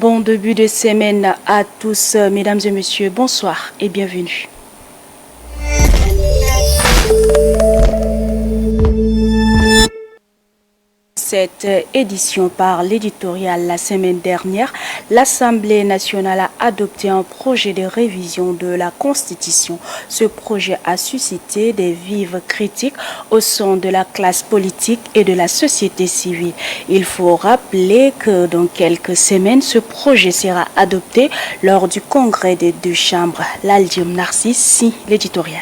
Bon début de semaine à tous, mesdames et messieurs, bonsoir et bienvenue. Cette édition par l'éditorial la semaine dernière, l'Assemblée nationale a adopté un projet de révision de la Constitution. Ce projet a suscité des vives critiques au sein de la classe politique et de la société civile. Il faut rappeler que dans quelques semaines, ce projet sera adopté lors du congrès des deux chambres. L'Aldium Narcisse, si l'éditorial.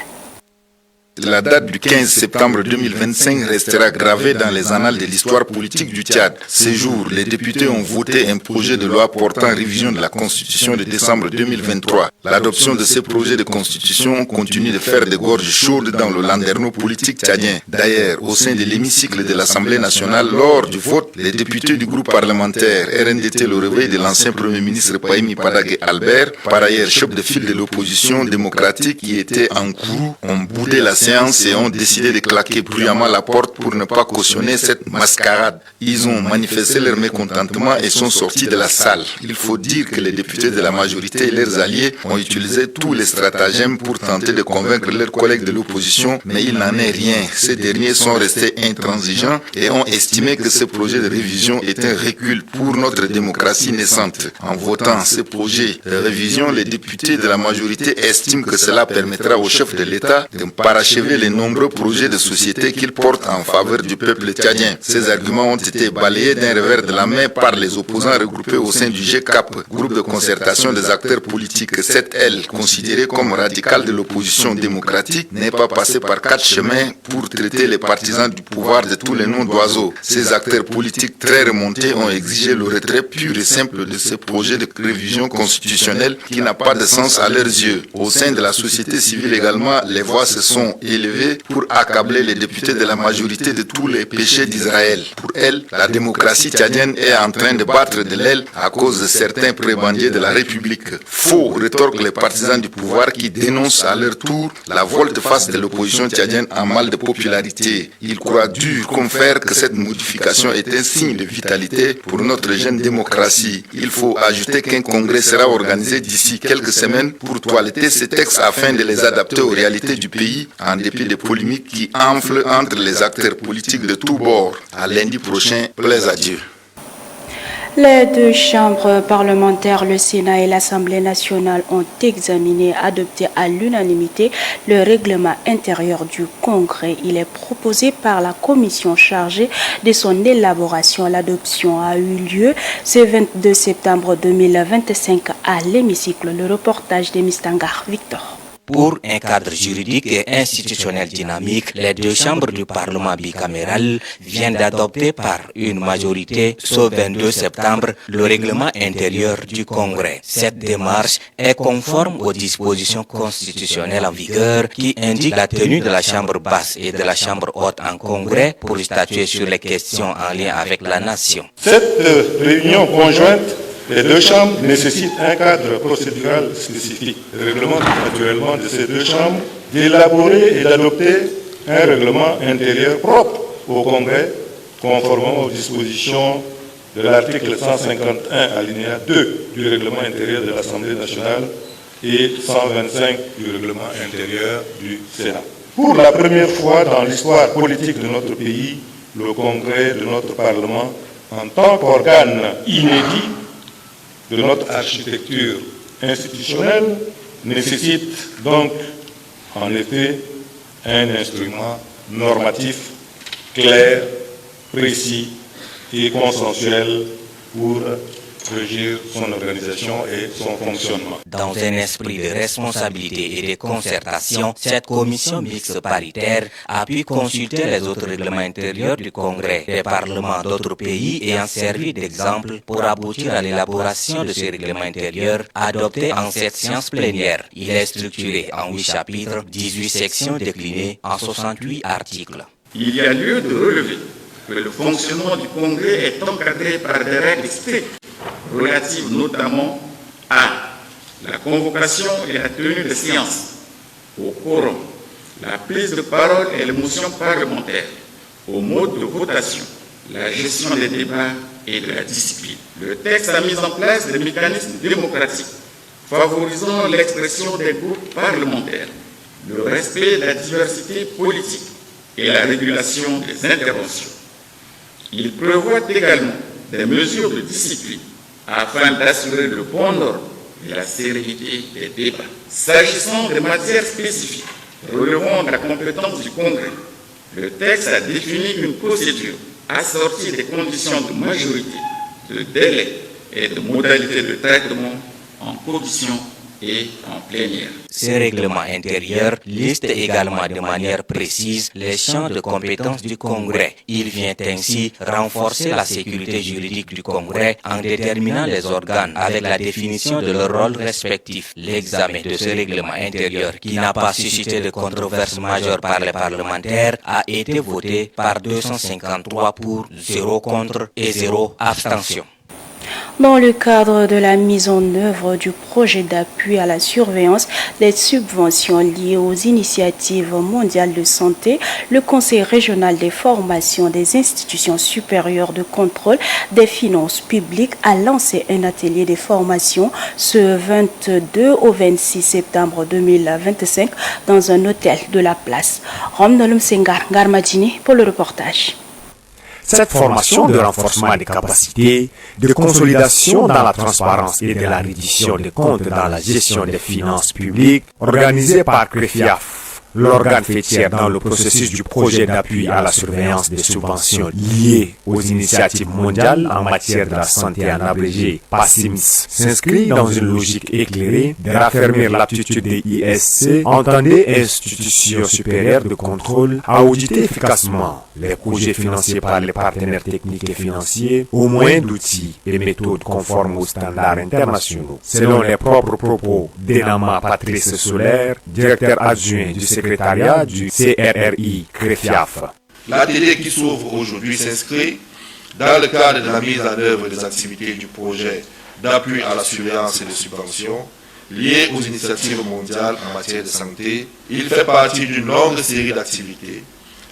La date du 15 septembre 2025 restera gravée dans les annales de l'histoire politique du Tchad. Ce jour, les députés ont voté un projet de loi portant révision de la Constitution de décembre 2023. L'adoption de ce projet de Constitution continue de faire des gorges chaudes dans le landerneau politique tchadien. D'ailleurs, au sein de l'hémicycle de l'Assemblée nationale, lors du vote, les députés du groupe parlementaire RNDT le réveil de l'ancien Premier ministre Pahimi Padague Albert, par ailleurs chef de file de l'opposition démocratique qui était en cours, ont boudé la séance et ont décidé de claquer bruyamment la porte pour ne pas cautionner cette mascarade. Ils ont manifesté leur mécontentement et sont sortis de la salle. Il faut dire que les députés de la majorité et leurs alliés ont utilisé tous les stratagèmes pour tenter de convaincre leurs collègues de l'opposition, mais il n'en est rien. Ces derniers sont restés intransigeants et ont estimé que ce projet de révision est un recul pour notre démocratie naissante. En votant ce projet de révision, les députés de la majorité estiment que cela permettra au chef de l'État de parachever les nombreux projets de société qu'il porte en faveur du peuple tchadien. Ces arguments ont été balayés d'un revers de la main par les opposants regroupés au sein du GCAP, groupe de concertation des acteurs politiques. Cette aile, considérée comme radicale de l'opposition démocratique, n'est pas passée par quatre chemins pour traiter les partisans du pouvoir de tous les noms d'oiseaux. Ces acteurs politiques très remontés ont exigé le retrait pur et simple de ce projet de révision constitutionnelle qui n'a pas de sens à leurs yeux. Au sein de la société civile également, les voix se sont élevées pour accabler les députés de la majorité de tous les péchés d'Israël. Pour elle, la démocratie tchadienne est en train de battre de l'aile à cause de certains prébendiers de la République. Faux, rétorquent les partisans du pouvoir qui dénoncent à leur tour la volte-face de l'opposition tchadienne en mal de popularité. Ils croient dur comme fer que cette modification est un signe de vitalité pour notre jeune démocratie. Il faut ajouter qu'un congrès sera organisé d'ici quelques semaines pour toiletter ces textes afin de les adapter aux réalités du pays en dépit des polémiques qui enflent entre les acteurs politiques de tous bords. À lundi prochain, plaise à Dieu. Les deux chambres parlementaires, le Sénat et l'Assemblée nationale, ont examiné et adopté à l'unanimité le règlement intérieur du Congrès. Il est proposé par la commission chargée de son élaboration. L'adoption a eu lieu ce 22 septembre 2025 à l'hémicycle. Le reportage de Mistangar Victor. Pour un cadre juridique et institutionnel dynamique, les deux chambres du Parlement bicaméral viennent d'adopter par une majorité ce 22 septembre le règlement intérieur du Congrès. Cette démarche est conforme aux dispositions constitutionnelles en vigueur qui indiquent la tenue de la Chambre basse et de la Chambre haute en Congrès pour statuer sur les questions en lien avec la nation. Cette réunion conjointe les deux chambres nécessitent un cadre procédural spécifique. Le règlement naturellement de ces deux chambres d'élaborer et d'adopter un règlement intérieur propre au Congrès, conformément aux dispositions de l'article 151 alinéa 2 du règlement intérieur de l'Assemblée nationale et 125 du règlement intérieur du Sénat. Pour la première fois dans l'histoire politique de notre pays, le Congrès de notre Parlement, en tant qu'organe inédit de notre architecture institutionnelle, nécessite donc en effet un instrument normatif clair, précis et consensuel pour régir son organisation et son fonctionnement. Dans un esprit de responsabilité et de concertation, cette commission mixte paritaire a pu consulter les autres règlements intérieurs du Congrès des parlements d'autres pays ayant servi d'exemple pour aboutir à l'élaboration de ce règlement intérieur adopté en cette séance plénière. Il est structuré en 8 chapitres, 18 sections déclinées en 68 articles. Il y a lieu de relever que le fonctionnement du Congrès est encadré par des règles strictes relatives notamment à la convocation et la tenue de séances, au quorum, la prise de parole et les motions parlementaires, au mode de votation, la gestion des débats et de la discipline. Le texte a mis en place des mécanismes démocratiques favorisant l'expression des groupes parlementaires, le respect de la diversité politique et la régulation des interventions. Il prévoit également des mesures de discipline afin d'assurer le bon ordre et la sérénité des débats. S'agissant des matières spécifiques relevant de la compétence du Congrès, le texte a défini une procédure assortie des conditions de majorité, de délai et de modalités de traitement en commission et en plénière. Ce règlement intérieur liste également de manière précise les champs de compétences du Congrès. Il vient ainsi renforcer la sécurité juridique du Congrès en déterminant les organes avec la définition de leurs rôles respectifs. L'examen de ce règlement intérieur, qui n'a pas suscité de controverse majeure par les parlementaires, a été voté par 253 pour, 0 contre et 0 abstention. Dans le cadre de la mise en œuvre du projet d'appui à la surveillance des subventions liées aux initiatives mondiales de santé, le Conseil régional des formations des institutions supérieures de contrôle des finances publiques a lancé un atelier de formation ce 22 au 26 septembre 2025 dans un hôtel de la place. Romnolum Sengar Garmadini pour le reportage. Cette formation de renforcement des capacités, de consolidation dans la transparence et de la reddition des comptes dans la gestion des finances publiques, organisée par CREFIAF, l'organe faîtière dans le processus du projet d'appui à la surveillance des subventions liées aux initiatives mondiales en matière de la santé en abrégé PASSIMS, s'inscrit dans une logique éclairée de raffermir l'aptitude des ISC, entendez institutions supérieures de contrôle, à auditer efficacement les projets financés par les partenaires techniques et financiers au moyen d'outils et méthodes conformes aux standards internationaux. Selon les propres propos d'Enama Patrice Solaire, directeur adjoint du secrétariat du CRRI CREFIAF. L'atelier qui s'ouvre aujourd'hui s'inscrit dans le cadre de la mise en œuvre des activités du projet d'appui à la surveillance et des subventions liées aux initiatives mondiales en matière de santé. Il fait partie d'une longue série d'activités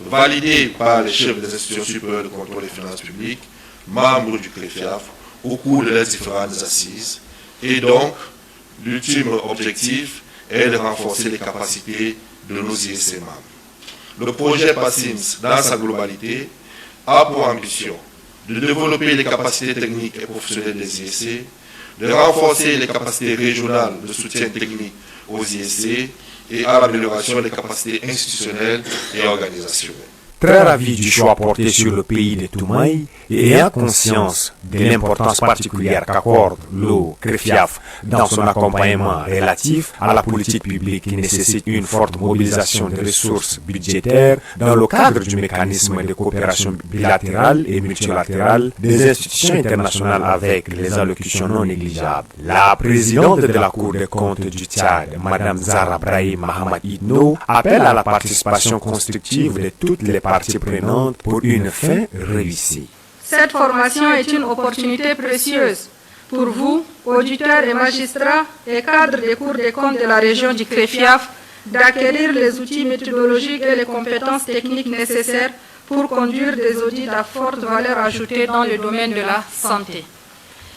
validées par les chefs des institutions supérieures de contrôle des finances publiques, membres du CREFIAF, au cours de leurs différentes assises. Et donc, l'ultime objectif est de renforcer les capacités de nos ISC membres. Le projet PASSIMS, dans sa globalité, a pour ambition de développer les capacités techniques et professionnelles des ISC, de renforcer les capacités régionales de soutien technique aux ISC et à l'amélioration des capacités institutionnelles et organisationnelles. Très ravi du choix porté sur le pays de Toumaï et ayant conscience de l'importance particulière qu'accorde le CREFIAF dans son accompagnement relatif à la politique publique qui nécessite une forte mobilisation de ressources budgétaires dans le cadre du mécanisme de coopération bilatérale et multilatérale des institutions internationales avec les allocutions non négligeables. La présidente de la Cour des comptes du Tchad, Mme Zahra Brahim Mahamad Idno, appelle à la participation constructive de toutes les parties prenantes pour une fin réussie. Cette formation est une opportunité précieuse pour vous, auditeurs et magistrats et cadres des cours des comptes de la région du CREFIAF, d'acquérir les outils méthodologiques et les compétences techniques nécessaires pour conduire des audits à forte valeur ajoutée dans le domaine de la santé.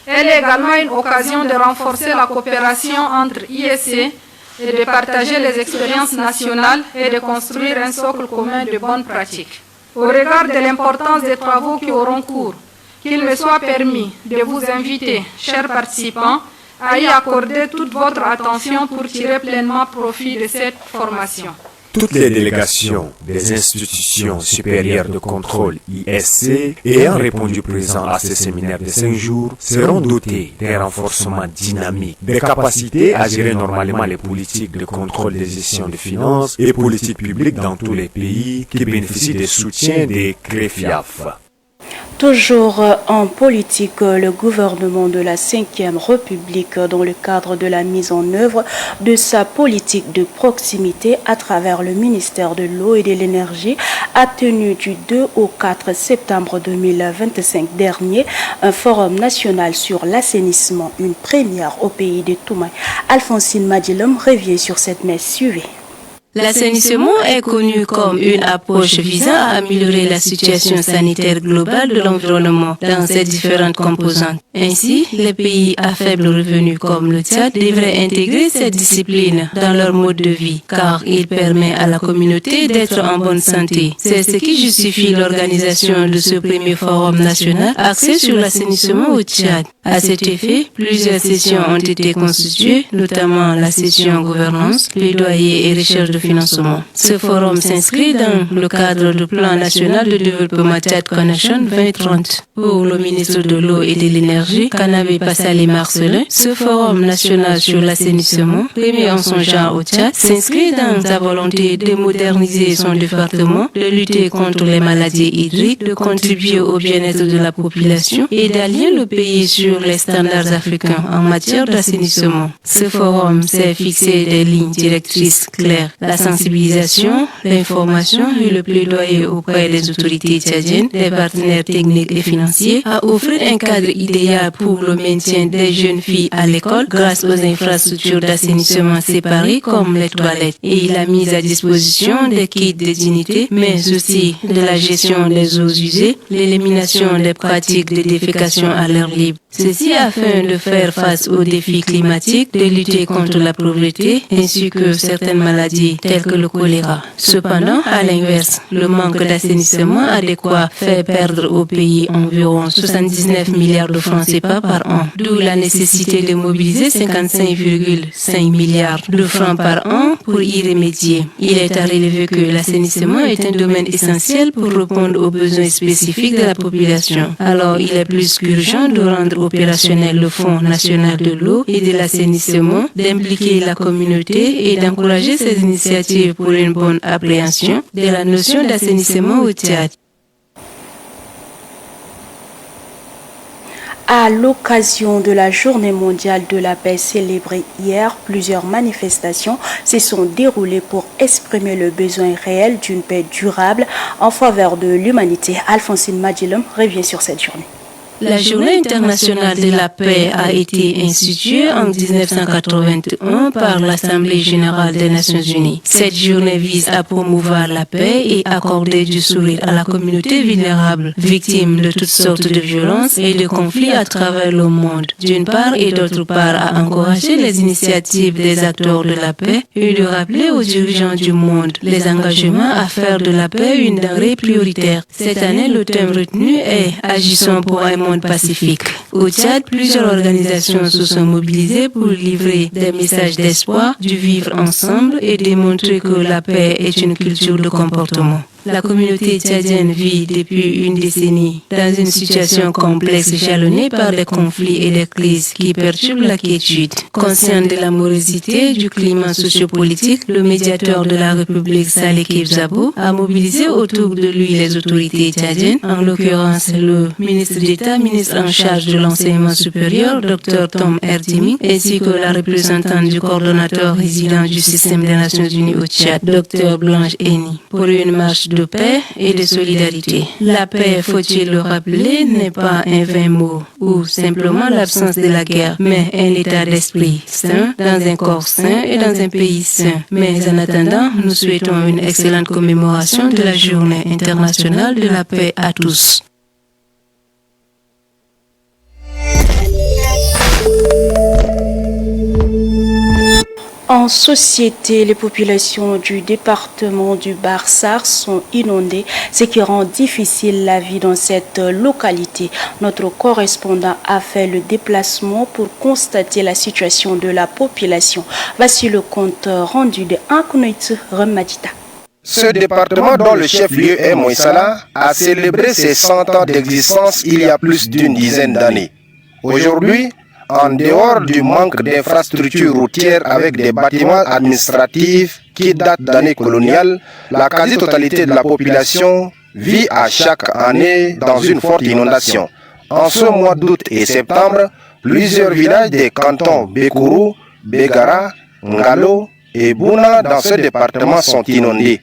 Elle est également une occasion de renforcer la coopération entre ISC et de partager les expériences nationales et de construire un socle commun de bonnes pratiques. Au regard de l'importance des travaux qui auront cours, qu'il me soit permis de vous inviter, chers participants, à y accorder toute votre attention pour tirer pleinement profit de cette formation. Toutes les délégations des institutions supérieures de contrôle ISC ayant répondu présent à ce séminaire de 5 jours seront dotées d'un renforcement dynamique, des capacités à gérer normalement les politiques de contrôle des gestions de finances et politiques publiques dans tous les pays qui bénéficient des soutiens des CREFIAF. Toujours en politique, le gouvernement de la Ve République, dans le cadre de la mise en œuvre de sa politique de proximité à travers le ministère de l'Eau et de l'Énergie, a tenu du 2 au 4 septembre 2025 dernier un forum national sur l'assainissement, une première au pays de Toumaï. Alphonsine Madilom revient sur cette messe. Suivez. L'assainissement est connu comme une approche visant à améliorer la situation sanitaire globale de l'environnement dans ses différentes composantes. Ainsi, les pays à faible revenu comme le Tchad devraient intégrer cette discipline dans leur mode de vie, car il permet à la communauté d'être en bonne santé. C'est ce qui justifie l'organisation de ce premier forum national axé sur l'assainissement au Tchad. À cet effet, plusieurs sessions ont été constituées, notamment la session gouvernance, plaidoyer et recherche de financement. Ce forum s'inscrit dans le cadre du plan national de développement Tchad Connection 2030. Pour le ministre de l'eau et de l'énergie, Kanabé Passali Marcelin, ce forum national sur l'assainissement, premier en son genre au Tchad, s'inscrit dans sa volonté de moderniser son département, de lutter contre les maladies hydriques, de contribuer au bien-être de la population et d'allier le pays sur les standards africains en matière d'assainissement. Ce forum s'est fixé des lignes directrices claires, la sensibilisation, l'information et le plaidoyer auprès des autorités tchadiennes, des partenaires techniques et financiers, à offrir un cadre idéal pour le maintien des jeunes filles à l'école grâce aux infrastructures d'assainissement séparées comme les toilettes et la mise à disposition des kits de dignité, mais aussi de la gestion des eaux usées, l'élimination des pratiques de défécation à l'air libre. Ceci afin de faire face aux défis climatiques, de lutter contre la pauvreté ainsi que certaines maladies telles que le choléra. Cependant, à l'inverse, le manque d'assainissement adéquat fait perdre au pays environ 79 milliards de francs CFA par an, d'où la nécessité de mobiliser 55,5 milliards de francs par an pour y remédier. Il est à relever que l'assainissement est un domaine essentiel pour répondre aux besoins spécifiques de la population. Alors, il est plus qu'urgent de rendre opérationnel le Fonds national de l'eau et de l'assainissement, d'impliquer la communauté et d'encourager ces initiatives pour une bonne appréhension de la notion d'assainissement au Tchad. À l'occasion de la Journée mondiale de la paix célébrée hier, plusieurs manifestations se sont déroulées pour exprimer le besoin réel d'une paix durable en faveur de l'humanité. Alphonsine Madjilom revient sur cette journée. La Journée internationale de la paix a été instituée en 1981 par l'Assemblée générale des Nations unies. Cette journée vise à promouvoir la paix et accorder du sourire à la communauté vulnérable, victime de toutes sortes de violences et de conflits à travers le monde, d'une part, et d'autre part à encourager les initiatives des acteurs de la paix et de rappeler aux dirigeants du monde les engagements à faire de la paix une denrée prioritaire. Cette année, le thème retenu est « Agissons pour un monde pacifique ». Au Tchad, plusieurs organisations se sont mobilisées pour livrer des messages d'espoir, du vivre ensemble et démontrer que la paix est une culture de comportement. La communauté tchadienne vit depuis une décennie dans une situation complexe jalonnée par des conflits et des crises qui perturbent la quiétude. Conscient de la morosité du climat sociopolitique, le médiateur de la République Saleh Kebzabo a mobilisé autour de lui les autorités tchadiennes, en l'occurrence le ministre d'État, ministre en charge de l'enseignement supérieur, Dr Tom Erdimi, ainsi que la représentante du coordonnateur résident du système des Nations Unies au Tchad, Dr Blanche Eni, pour une marche de paix et de solidarité. La paix, faut-il le rappeler, n'est pas un vain mot ou simplement l'absence de la guerre, mais un état d'esprit sain, dans un corps sain et dans un pays sain. Mais en attendant, nous souhaitons une excellente commémoration de la Journée internationale de la paix à tous. En société, les populations du département du Barsar sont inondées, ce qui rend difficile la vie dans cette localité. Notre correspondant a fait le déplacement pour constater la situation de la population. Voici le compte rendu de Ankunoit Remadita. Ce département, dont le chef-lieu est Moïsala, a célébré ses 100 ans d'existence il y a plus d'une dizaine d'années. Aujourd'hui, en dehors du manque d'infrastructures routières avec des bâtiments administratifs qui datent d'années coloniales, la quasi-totalité de la population vit à chaque année dans une forte inondation. En ce mois d'août et septembre, plusieurs villages des cantons Bekourou, Begara, Ngalo et Bouna dans ce département sont inondés.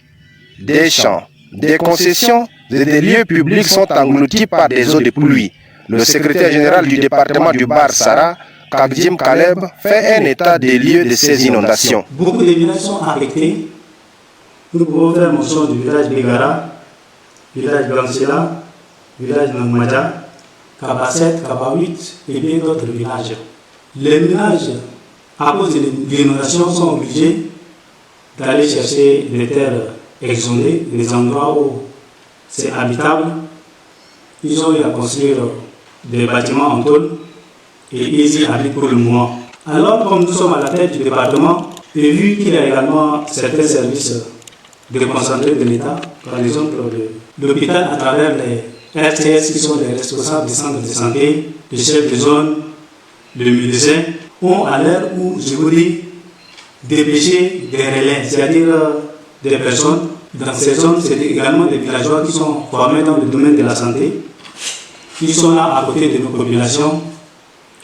Des champs, des concessions et des lieux publics sont engloutis par des eaux de pluie. Le secrétaire général du département du Barsara, Kagdim Kaleb, fait un état des lieux de ces inondations. Beaucoup de villages sont affectés Nous pouvons faire mention du village Bégara, village Gansela, village Nangmaja, Kaba 7, Kaba 8 et bien d'autres villages. Les ménages, à cause de l'inondation, sont obligés d'aller chercher des terres exonées, des endroits où c'est habitable. Ils ont eu à construire des bâtiments en tôle et ils y habitent pour le moment. Alors, comme nous sommes à la tête du département, et vu qu'il y a également certains services déconcentrés de l'État, par exemple l'hôpital à travers les RTS qui sont les responsables des centres de santé, les chefs de zone, les médecins, ont à l'heure où, je vous dis, dépêché des relais, c'est-à-dire des personnes dans ces zones, c'est également des villageois qui sont formés dans le domaine de la santé, qui sont là à côté de nos populations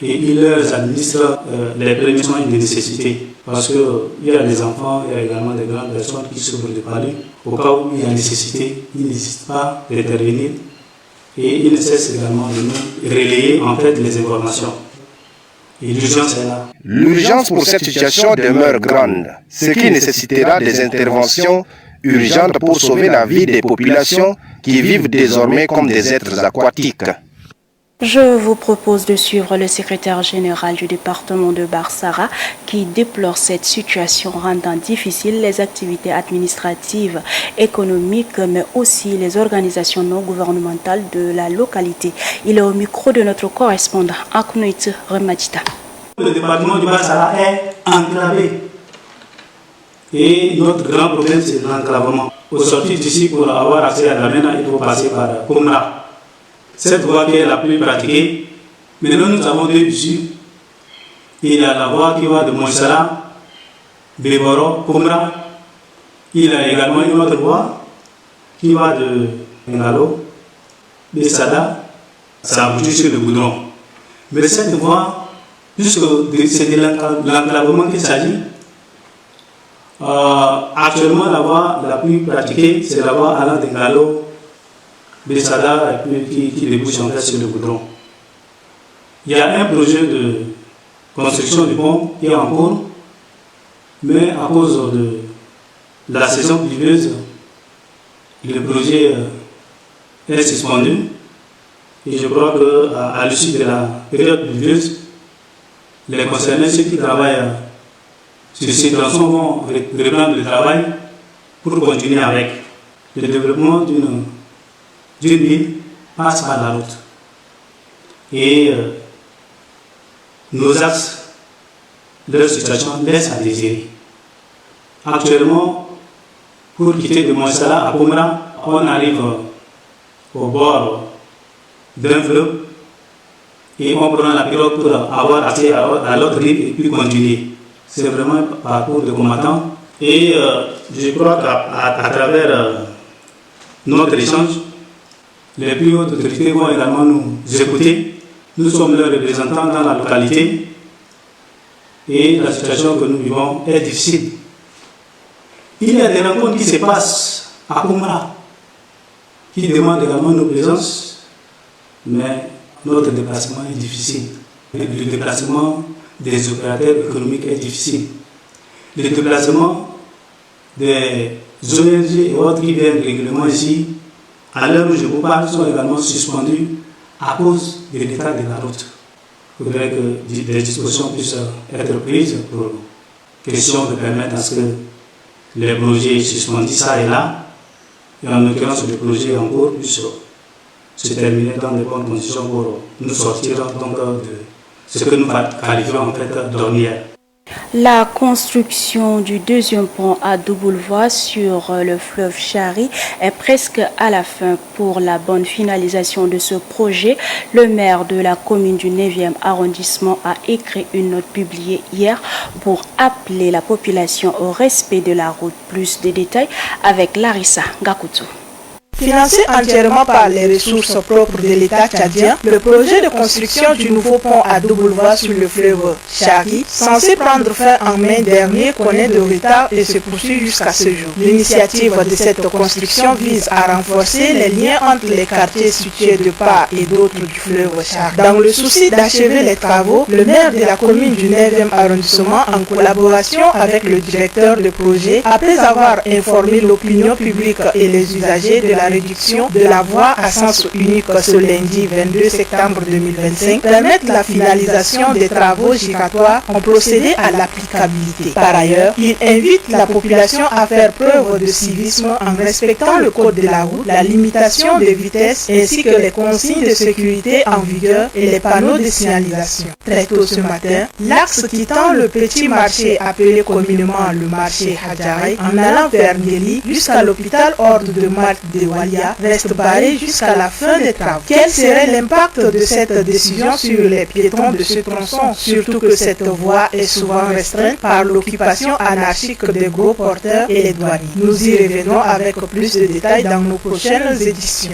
et ils leur administrent les premiers soins de nécessité. Parce qu'il y a des enfants, il y a également des grandes personnes qui souffrent de palu. Au cas où il y a nécessité, ils n'hésitent pas d'intervenir et ils ne cessent également de nous relayer en fait les informations. Et l'urgence est là. L'urgence pour cette situation demeure grande, ce qui nécessitera des interventions urgentes pour sauver la vie des populations qui vivent désormais comme des êtres aquatiques. Je vous propose de suivre le secrétaire général du département de Barsara qui déplore cette situation rendant difficile les activités administratives, économiques, mais aussi les organisations non gouvernementales de la localité. Il est au micro de notre correspondant, Aknoït Remadita. Le département du Barsara est enclavé. Et notre grand problème, c'est l'enclavement. Au sortir d'ici, pour avoir accès à la MENA, il faut passer par Komra. Cette voie qui est la plus pratiquée. Maintenant, nous avons deux issues. Il y a la voie qui va de Moïsala, Béboro, Komra. Il y a également une autre voie qui va de Ngalo, Bessada, ça aboutit sur le goudron. Mais cette voie, puisque c'est de l'enclavement qu'il s'agit, actuellement la voie la plus pratiquée, c'est la voie allant de Ngalo, Bessada qui débouche en fait sur le goudron. Il y a un projet de construction du pont qui est en cours, mais à cause de la saison pluvieuse, le projet est suspendu. Et je crois qu'à l'issue de la période pluvieuse, les concernés, ceux qui travaillent sur ces tronçons vont reprendre le travail pour continuer avec le développement d'une ville passe par la route. Et nos axes, leur situation laisse à désirer. Actuellement, pour quitter de Moïsala à Komra, on arrive au bord d'un fleuve et on prend la pirogue pour avoir accès à l'autre rive et puis continuer. C'est vraiment un parcours de combattants. Et je crois qu'à travers notre échange, les plus hautes autorités vont également nous écouter. Nous sommes leurs représentants dans la localité et la situation que nous vivons est difficile. Il y a des rencontres qui se passent à Komra qui demandent également nos présences, mais notre déplacement est difficile. Le déplacement des opérateurs économiques est difficile. Le déplacement des ONG et autres qui viennent régulièrement ici, à l'heure où je vous parle, sont également suspendus à cause de l'état de la route. Il faudrait que des dispositions puissent être prises pour question de permettre à ce que les projets suspendus ça et là, et en l'occurrence le projet en cours, puisse se terminer dans de bonnes conditions pour nous sortir donc de ce que nous qualifions en fait d'ornière. La construction du deuxième pont à double voie sur le fleuve Chari est presque à la fin. Pour la bonne finalisation de ce projet, le maire de la commune du 9e arrondissement a écrit une note publiée hier pour appeler la population au respect de la route. Plus de détails avec Larissa Gakutu. Financé entièrement par les ressources propres de l'État tchadien, le projet de construction du nouveau pont à double voie sur le fleuve Chari, censé prendre fin en mai dernier, connaît de retard et se poursuit jusqu'à ce jour. L'initiative de cette construction vise à renforcer les liens entre les quartiers situés de part et d'autre du fleuve Chari. Dans le souci d'achever les travaux, le maire de la commune du 9e arrondissement, en collaboration avec le directeur de projet, après avoir informé l'opinion publique et les usagers de la réduction de la voie à sens unique ce lundi 22 septembre 2025, permettent la finalisation des travaux giratoires ont procédé à l'applicabilité. Par ailleurs, il invite la population à faire preuve de civisme en respectant le code de la route, la limitation de vitesse ainsi que les consignes de sécurité en vigueur et les panneaux de signalisation. Très tôt ce matin, l'axe quittant le petit marché appelé communément le marché Hadjaray en allant vers Ndéli jusqu'à l'hôpital Ordre de Malte de Walia reste barré jusqu'à la fin des travaux. Quel serait l'impact de cette décision sur les piétons de ce tronçon, surtout que cette voie est souvent restreinte par l'occupation anarchique des gros porteurs et les douaniers. Nous y revenons avec plus de détails dans nos prochaines éditions.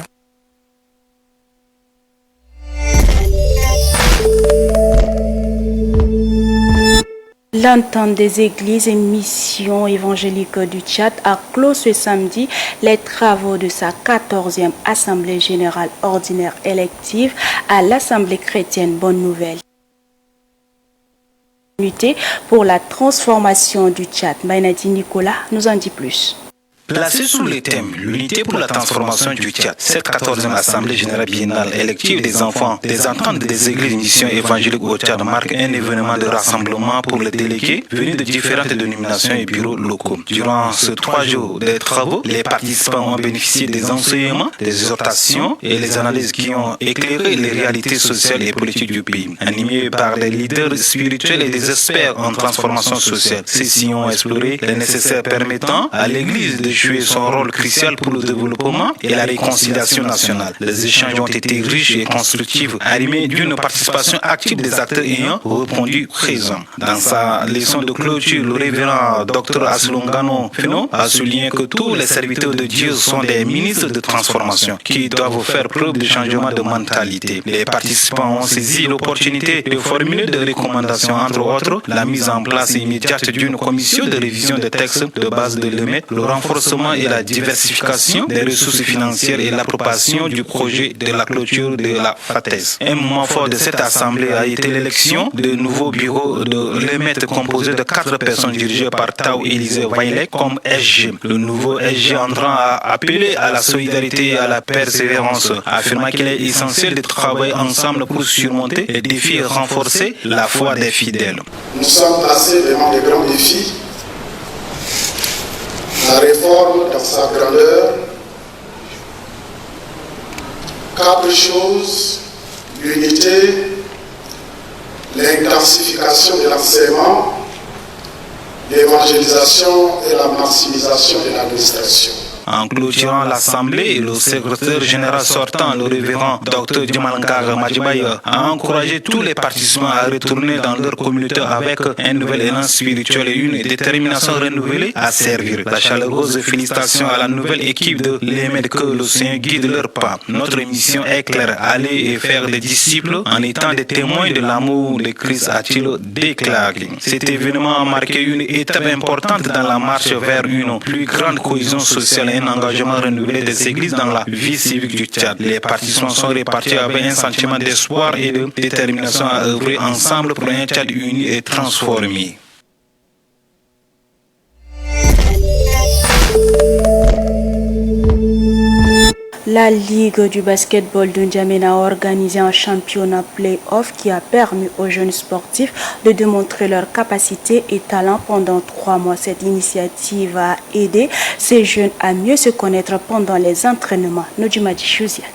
L'entente des églises et missions évangéliques du Tchad a clos ce samedi les travaux de sa 14e Assemblée générale ordinaire élective à l'Assemblée chrétienne Bonne Nouvelle. Pour la transformation du Tchad. Maïnadi Nicolas nous en dit plus. Placée sous le thème « L'unité pour la transformation du Tchad », cette 14e Assemblée générale biennale élective des enfants des ententes des églises et missions évangéliques au Tchad marque un événement de rassemblement pour les délégués venus de différentes dénominations et bureaux locaux. Durant ces 3 jours de travaux, les participants ont bénéficié des enseignements, des exhortations et les analyses qui ont éclairé les réalités sociales et politiques du pays. Animés par des leaders spirituels et des experts en transformation sociale, ceux-ci ont exploré les nécessaires permettant à l'Église de jouer son rôle crucial pour le développement et la réconciliation nationale. Les échanges ont été riches et constructifs, animés d'une participation active des acteurs ayant répondu présent. Dans sa leçon de clôture, le révérend Dr Aslongano Feno a souligné que tous les serviteurs de Dieu sont des ministres de transformation qui doivent faire preuve de changement de mentalité. Les participants ont saisi l'opportunité de formuler des recommandations, entre autres la mise en place immédiate d'une commission de révision des textes de base de l'EMET, le renforcement et la diversification des ressources financières et l'approbation du projet de la clôture de la FATES. Un moment fort de cette assemblée a été l'élection de nouveaux bureaux de l'EMET composé de 4 personnes dirigées par Tao Élisée Vailek comme SG. Le nouveau SG entrant a appelé à la solidarité et à la persévérance, affirmant qu'il est essentiel de travailler ensemble pour surmonter les défis et renforcer la foi des fidèles. Nous sommes placés devant de grands défis. La réforme dans sa grandeur, 4 choses: l'unité, l'intensification de l'enseignement, l'évangélisation et la maximisation de l'administration. En clôturant l'Assemblée, le secrétaire général sortant, le révérend Dr Djimalangar Madjibaye, a encouragé tous les participants à retourner dans leur communauté avec un nouvel élan spirituel et une détermination renouvelée à servir. La chaleureuse félicitation à la nouvelle équipe de l'EMED, que le Seigneur guide leur pas. Notre mission est claire: aller et faire des disciples en étant des témoins de l'amour de Christ, a-t-il déclaré. Cet événement a marqué une étape importante dans la marche vers une plus grande cohésion sociale et un engagement renouvelé des églises dans la vie civique du Tchad. Les participants sont répartis avec un sentiment d'espoir et de détermination à œuvrer ensemble pour un Tchad uni et transformé. La Ligue du basketball de N'Djamena a organisé un championnat play-off qui a permis aux jeunes sportifs de démontrer leurs capacités et talents pendant 3 mois. Cette initiative a aidé ces jeunes à mieux se connaître pendant les entraînements. Nodjimadi Chouziane.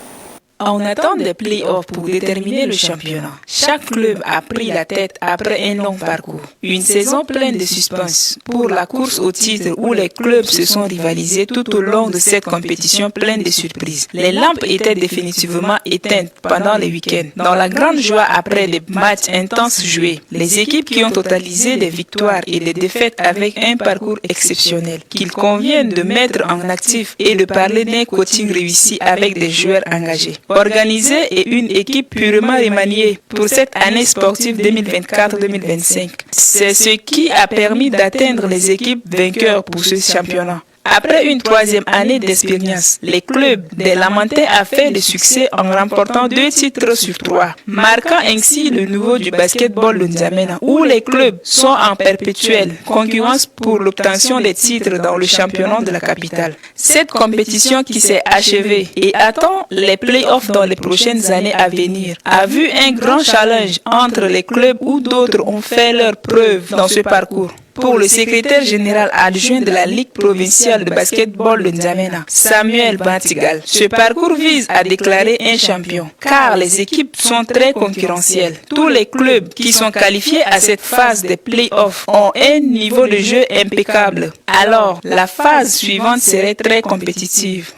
On attend des play-offs pour déterminer le championnat. Chaque club a pris la tête après un long parcours. Une saison pleine de suspense pour la course au titre où les clubs se sont rivalisés tout au long de cette compétition pleine de surprises. Les lampes étaient définitivement éteintes pendant les week-ends. Dans la grande joie après des matchs intenses joués, les équipes qui ont totalisé des victoires et des défaites avec un parcours exceptionnel qu'il convient de mettre en actif et de parler d'un coaching réussi avec des joueurs engagés. Organisée et une équipe purement remaniée pour cette année sportive 2024-2025. C'est ce qui a permis d'atteindre les équipes vainqueurs pour ce championnat. Après une troisième année d'expérience, les clubs des Lamantais a fait le succès en remportant 2 titres sur 3, marquant ainsi le niveau du basketball de N'Djamena, où les clubs sont en perpétuelle concurrence pour l'obtention des titres dans le championnat de la capitale. Cette compétition qui s'est achevée et attend les playoffs dans les prochaines années à venir a vu un grand challenge entre les clubs où d'autres ont fait leurs preuves dans ce parcours. Pour le secrétaire général adjoint de la Ligue provinciale de basketball de N'Djamena, Samuel Bantigal, ce parcours vise à déclarer un champion, car les équipes sont très concurrentielles. Tous les clubs qui sont qualifiés à cette phase des playoffs ont un niveau de jeu impeccable. Alors, la phase suivante serait très compétitive.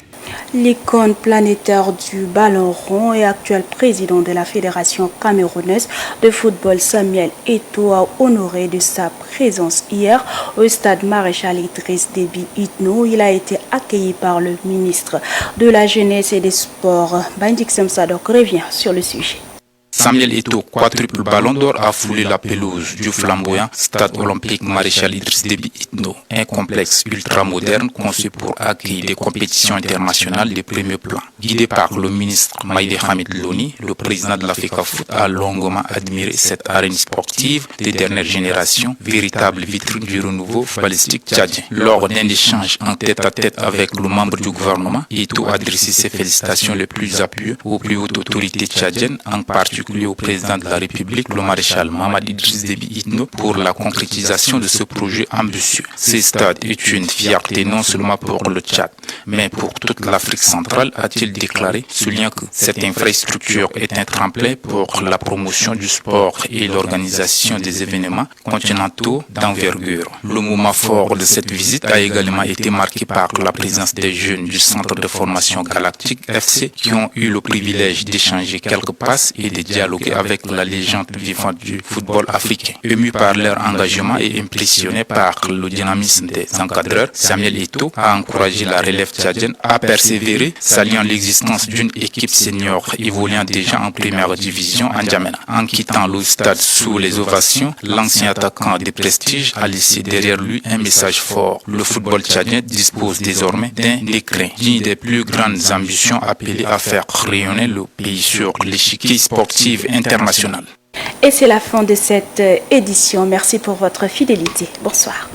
L'icône planétaire du ballon rond et actuel président de la Fédération camerounaise de football Samuel Eto'o a honoré de sa présence hier au stade Maréchal Idriss Déby Itno. Il a été accueilli par le ministre de la Jeunesse et des Sports. Bandik Samsadok revient sur le sujet. Samuel Eto'o, quadruple ballon d'or, a foulé la pelouse du flamboyant stade olympique Maréchal Idriss Déby Itno, un complexe ultramoderne conçu pour accueillir des compétitions internationales de premier plan. Guidé par le ministre Maïdé Hamid Loni, le président de l'Africa Foot a longuement admiré cette arène sportive des dernières générations, véritable vitrine du renouveau footballistique tchadien. Lors d'un échange en tête-à-tête avec le membre du gouvernement, Eto'o a adressé ses félicitations les plus appuyées aux plus hautes autorités tchadiennes, en particulier au président de la République, le maréchal Mamad Idriss Déby Itno, pour la concrétisation de ce projet ambitieux. Ce stade est une fierté non seulement pour le Tchad, mais pour toute l'Afrique centrale, a-t-il déclaré, soulignant que cette infrastructure est un tremplin pour la promotion du sport et l'organisation des événements continentaux d'envergure. Le moment fort de cette visite a également été marqué par la présence des jeunes du centre de formation Galactique FC qui ont eu le privilège d'échanger quelques passes et de dialoguer avec la légende vivante du football africain. Ému par leur engagement et impressionné par le dynamisme des encadreurs, Samuel Eto'o a encouragé la relève tchadienne à persévérer, saluant l'existence d'une équipe senior évoluant déjà en première division en N'Djamena. En quittant le stade sous les ovations, l'ancien attaquant de prestige a laissé derrière lui un message fort. Le football tchadien dispose désormais d'un écrin digne des plus grandes ambitions appelées à faire rayonner le pays sur l'échiquier sportif internationale. Et c'est la fin de cette édition. Merci pour votre fidélité. Bonsoir.